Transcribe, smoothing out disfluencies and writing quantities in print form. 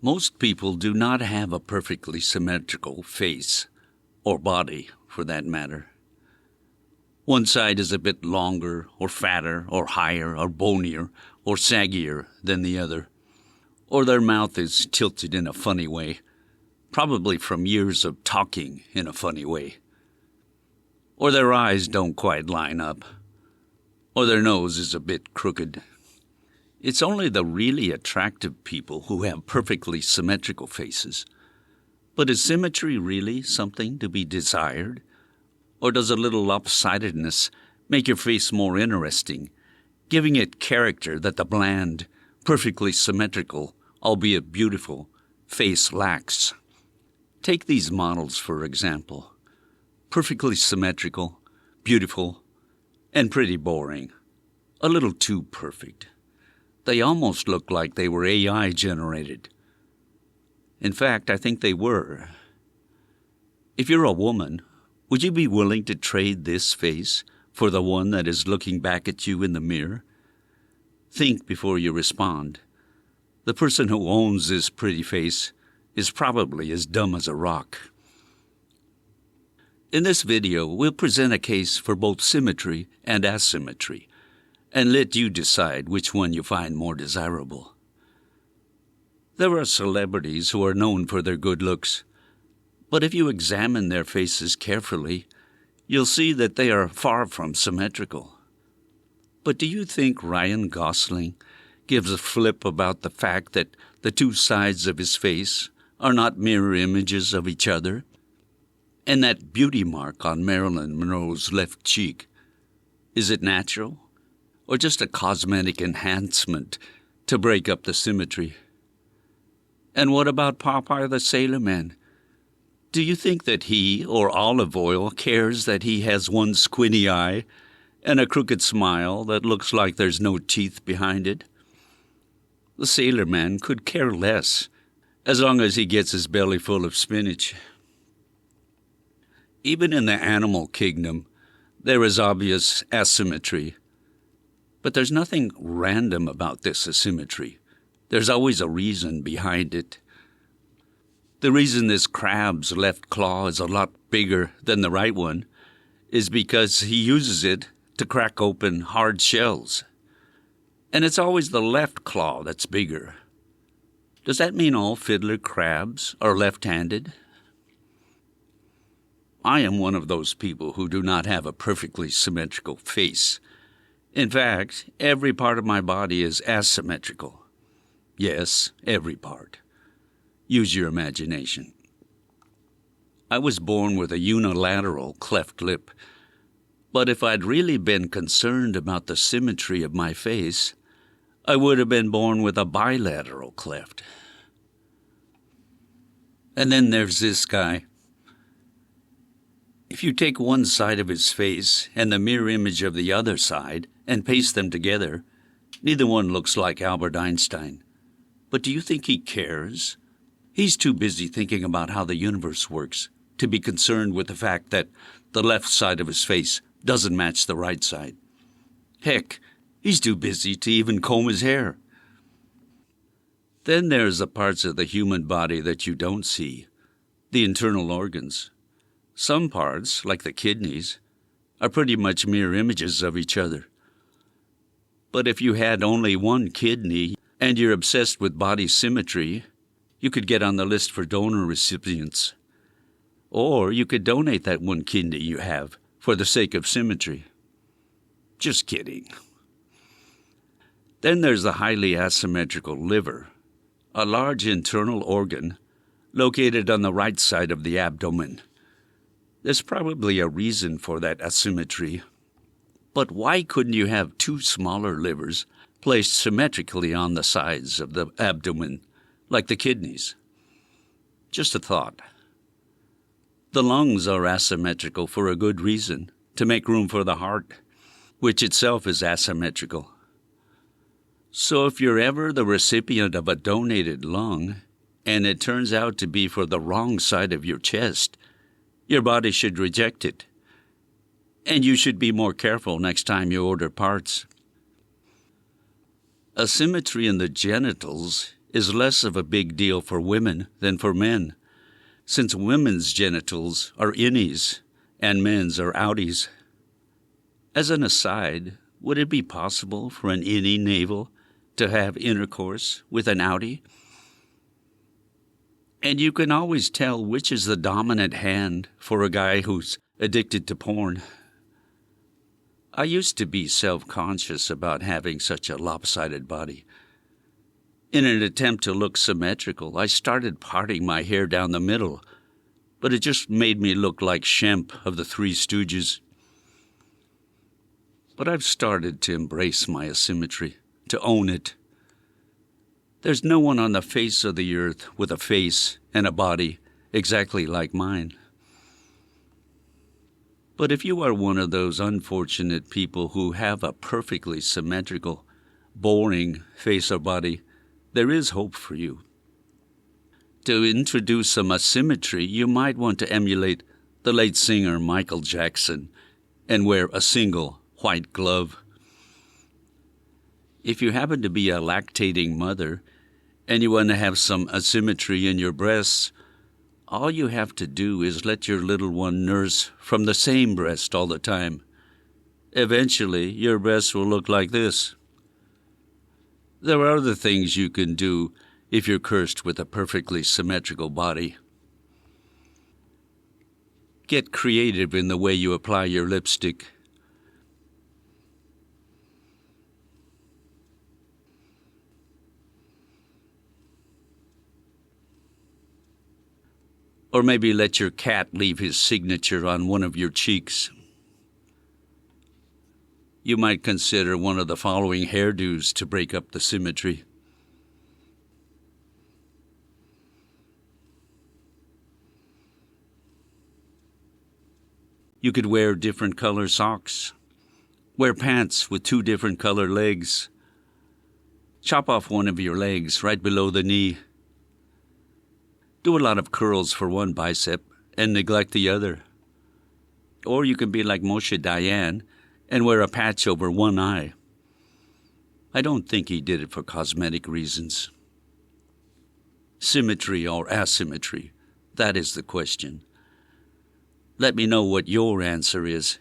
Most people do not have a perfectly symmetrical face, or body, for that matter. One side is a bit longer, or fatter, or higher, or bonier, or saggier than the other. Or their mouth is tilted in a funny way, probably from years of talking in a funny way. Or their eyes don't quite line up. Or their nose is a bit crooked. It's only the really attractive people who have perfectly symmetrical faces. But is symmetry really something to be desired? Or does a little lopsidedness make your face more interesting, giving it character that the bland, perfectly symmetrical, albeit beautiful, face lacks? Take these models, for example. Perfectly symmetrical, beautiful, and pretty boring. A little too perfect. They almost look like they were AI generated. In fact, I think they were. If you're a woman, would you be willing to trade this face for the one that is looking back at you in the mirror? Think before you respond. The person who owns this pretty face is probably as dumb as a rock. In this video, we'll present a case for both symmetry and asymmetry, and let you decide which one you find more desirable. There are celebrities who are known for their good looks, but if you examine their faces carefully, you'll see that they are far from symmetrical. But do you think Ryan Gosling gives a flip about the fact that the two sides of his face are not mirror images of each other? And that beauty mark on Marilyn Monroe's left cheek, is it natural? Or just a cosmetic enhancement to break up the symmetry? And what about Popeye the Sailor Man? Do you think that he or Olive Oyl cares that he has one squinty eye and a crooked smile that looks like there's no teeth behind it? The Sailor Man could care less, as long as he gets his belly full of spinach. Even in the animal kingdom, there is obvious asymmetry. But there's nothing random about this asymmetry. There's always a reason behind it. The reason this crab's left claw is a lot bigger than the right one is because he uses it to crack open hard shells. And it's always the left claw that's bigger. Does that mean all fiddler crabs are left-handed? I am one of those people who do not have a perfectly symmetrical face. In fact, every part of my body is asymmetrical. Yes, every part. Use your imagination. I was born with a unilateral cleft lip, but if I'd really been concerned about the symmetry of my face, I would have been born with a bilateral cleft. And then there's this guy. If you take one side of his face and the mirror image of the other side and paste them together, neither one looks like Albert Einstein. But do you think he cares? He's too busy thinking about how the universe works to be concerned with the fact that the left side of his face doesn't match the right side. Heck, he's too busy to even comb his hair. Then there's the parts of the human body that you don't see, the internal organs. Some parts, like the kidneys, are pretty much mirror images of each other. But if you had only one kidney and you're obsessed with body symmetry, you could get on the list for donor recipients. Or you could donate that one kidney you have for the sake of symmetry. Just kidding. Then there's the highly asymmetrical liver, a large internal organ located on the right side of the abdomen. There's probably a reason for that asymmetry. But why couldn't you have two smaller livers placed symmetrically on the sides of the abdomen, like the kidneys? Just a thought. The lungs are asymmetrical for a good reason, to make room for the heart, which itself is asymmetrical. So if you're ever the recipient of a donated lung, and it turns out to be for the wrong side of your chest, your body should reject it. And you should be more careful next time you order parts. Asymmetry in the genitals is less of a big deal for women than for men, since women's genitals are innies and men's are outies. As an aside, would it be possible for an innie navel to have intercourse with an outie? And you can always tell which is the dominant hand for a guy who's addicted to porn. I used to be self-conscious about having such a lopsided body. In an attempt to look symmetrical, I started parting my hair down the middle, but it just made me look like Shemp of the Three Stooges. But I've started to embrace my asymmetry, to own it. There's no one on the face of the earth with a face and a body exactly like mine. But if you are one of those unfortunate people who have a perfectly symmetrical, boring face or body, there is hope for you. To introduce some asymmetry, you might want to emulate the late singer Michael Jackson and wear a single white glove. If you happen to be a lactating mother and you want to have some asymmetry in your breasts, all you have to do is let your little one nurse from the same breast all the time. Eventually, your breasts will look like this. There are other things you can do if you're cursed with a perfectly symmetrical body. Get creative in the way you apply your lipstick. Or maybe let your cat leave his signature on one of your cheeks. You might consider one of the following hairdos to break up the symmetry. You could wear different color socks. Wear pants with 2 different color legs. Chop off one of your legs right below the knee. Do a lot of curls for one bicep and neglect the other. Or you can be like Moshe Dayan and wear a patch over one eye. I don't think he did it for cosmetic reasons. Symmetry or asymmetry, that is the question. Let me know what your answer is